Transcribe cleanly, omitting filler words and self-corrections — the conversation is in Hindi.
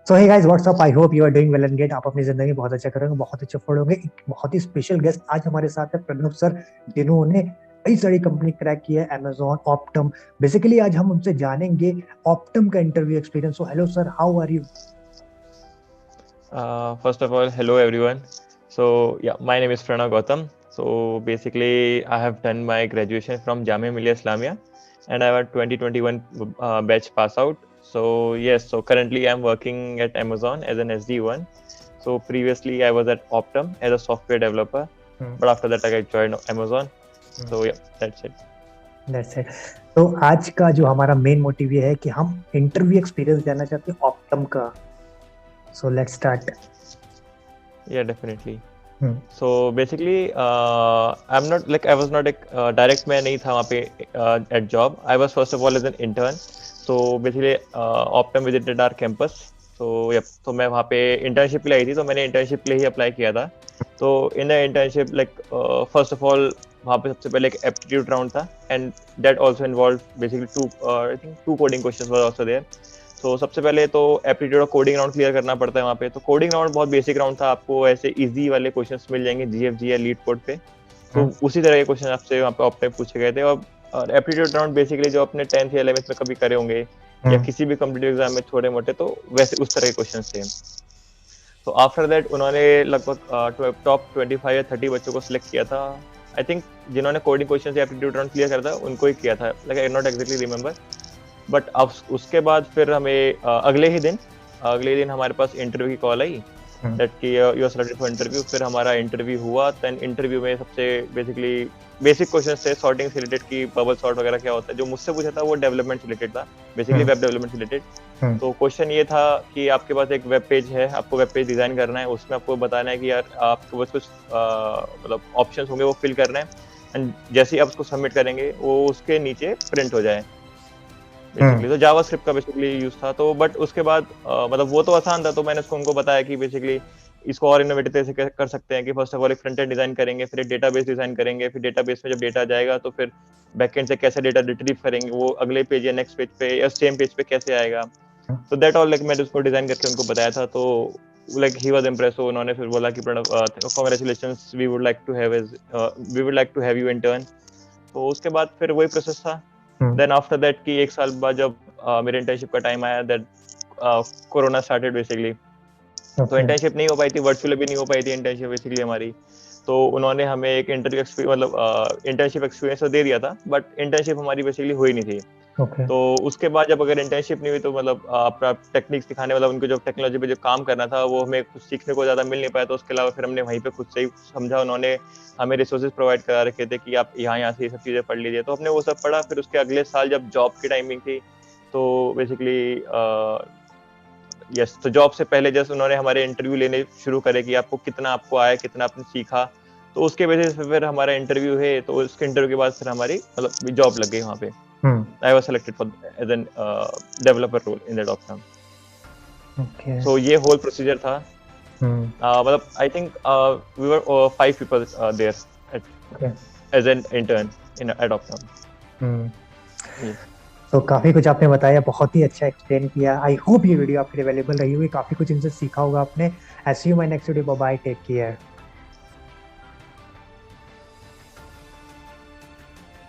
So hey guys what's up, I hope you are doing well and great. आप अपनी जिंदगी में बहुत अच्छा करेंगे, बहुत अच्छे फल होंगे। एक बहुत ही स्पेशल गेस्ट आज हमारे साथ है, प्रणव सर, जिन्होंने कई सारी कंपनी क्रैक की है, अमेजोन, ऑप्टम। बेसिकली आज हम उनसे जानेंगे ऑप्टम का interview experience. So hello sir, how are you? First of all, hello everyone. So yeah, my name is Pranav Gautam. So basically, I have done my graduation from Jamia Millia Islamia, and I was 2021 batch pass out. So yes, so currently I'm working at Amazon as an SD1. So previously I was at Optum as a software developer, but after that I joined Amazon. So yeah, that's it. That's it. तो आज का जो हमारा मेन मोटिव ये है कि हम इंटरव्यू एक्सपीरियंस जानना चाहते हैं ऑप्टम का। So let's start. Yeah, definitely. So basically, I was not a direct मैं नहीं था वहाँ पे at job. I was first of all as an intern. So basically, Optum visited our campus. So yep, तो मैं वहाँ पे internship के लिए आई थी, तो मैंने internship के लिए ही apply किया था। तो in the internship, first of all, वहाँ पे सबसे पहले एक aptitude round था, and that also involved basically I think two coding questions were also there. तो सबसे पहले तो एप्टीट्यूड और कोडिंग राउंड क्लियर करना पड़ता है वहाँ पे। तो कोडिंग राउंड बहुत बेसिक राउंड था, आपको ऐसे इजी वाले क्वेश्चंस मिल जाएंगे जीएफजी या लीड कोड पे। तो उसी तरह के क्वेश्चन आपसे वहाँ पे ऑप्टाइम पूछे गए थे। और एप्टीट्यूड राउंड बेसिकली जो अपने 10th या 11th में कभी करे होंगे या किसी भी कॉम्पिटिटिव एग्जाम में छोटे मोटे, तो वैसे उस तरह के क्वेश्चन थे। तो आफ्टर दैट उन्होंने लगभग टॉप 25 या 30 बच्चों को सिलेक्ट किया था। आई थिंक जिन्होंने कोडिंग क्वेश्चन या एप्टीट्यूड राउंड क्लियर करा था उनको ही किया था, like I not exactly remember. But अब उसके बाद फिर हमें अगले ही दिन हमारे पास इंटरव्यू की कॉल आई दैट कि you are selected for interview. फिर हमारा इंटरव्यू हुआ। देन इंटरव्यू में सबसे बेसिक क्वेश्चंस थे सॉर्टिंग से रिलेटेड, की बबल सॉर्ट वगैरह क्या होता है। जो मुझसे पूछा था वो डेवलपमेंट से रिलेटेड था, बेसिकली वेब डेवलपमेंट से रिलेटेड। तो क्वेश्चन ये था कि आपके पास एक वेब पेज है, आपको वेब पेज डिजाइन करना है, उसमें आपको बताना है कि यार आपको बस कुछ मतलब ऑप्शंस होंगे वो फिल करना है, एंड जैसे ही आप उसको सबमिट करेंगे वो उसके नीचे प्रिंट हो जाए बेसिकली। तो जावास्क्रिप्ट का बेसिकली यूज था। तो बट उसके बाद मतलब वो तो आसान था, तो मैंने उनको बताया कि बेसिकली इसको और इनोवेटिव तरह से कर सकते हैं कि फर्स्ट ऑफ ऑल एक फ्रंट एंड डिजाइन करेंगे, फिर एक डेटाबेस डिजाइन करेंगे, फिर डेटाबेस में जब डेटा जाएगा तो फिर बैकएंड से कैसे डेटा रिट्रीव करेंगे, वो अगले पेज या नेक्स्ट पेज पे या सेम पेज पे कैसे आएगा। तो दैट ऑल लाइक मैंने उसको डिजाइन करके उनको बताया था। तो लाइक ही वाज इम्प्रेस। तो उन्होंने फिर बोला कि Pranav congratulations, we would like to have you intern. तो उसके बाद फिर वही प्रोसेस था। देन आफ्टर दैट कि एक साल बाद जब मेरे इंटर्नशिप का टाइम आया, दैट कोरोना स्टार्टेड बेसिकली। तो इंटर्नशिप नहीं हो पाई थी, वर्चुअली भी नहीं हो पाई थी इंटर्नशिप बेसिकली हमारी। तो उन्होंने हमें एक इंटर्नशिप एक्सपीरियंस तो दे दिया था, बट इंटर्नशिप हमारी बेसिकली हुई नहीं थी। तो उसके बाद जब अगर इंटर्नशिप नहीं हुई तो मतलब अपना टेक्निक्स दिखाने, मतलब उनको जो टेक्नोलॉजी पे जो काम करना था वो हमें कुछ सीखने को ज़्यादा मिल नहीं पाया। तो उसके अलावा फिर हमने वहीं पे खुद से ही समझा। उन्होंने हमें रिसोर्सेज प्रोवाइड करा रखे थे कि आप यहाँ से ये सब चीज़ें पढ़ लीजिए। तो हमने वो सब पढ़ा। फिर उसके अगले साल जब जॉब की टाइमिंग थी तो बेसिकली यस, तो जॉब से पहले जस्ट उन्होंने हमारे इंटरव्यू लेने शुरू करे कि आपको आया, कितना आपने सीखा। तो उसके बेसिस पे फिर हमारा इंटरव्यू है। तो उसके इंटरव्यू के बाद फिर हमारी मतलब जॉब लग गई वहाँ पे। I was selected for as an developer role in that Optum. Okay. So ये whole procedure था। मतलब I think we were 5 people there as an intern at Optum. तो काफी कुछ आपने बताया, बहुत ही अच्छा एक्सप्लेन किया। आई होप ये वीडियो आपके लिए वैल्यूएबल रही होगी, काफी कुछ इनसे सीखा होगा आपने। See you my next video. Bye bye, take care.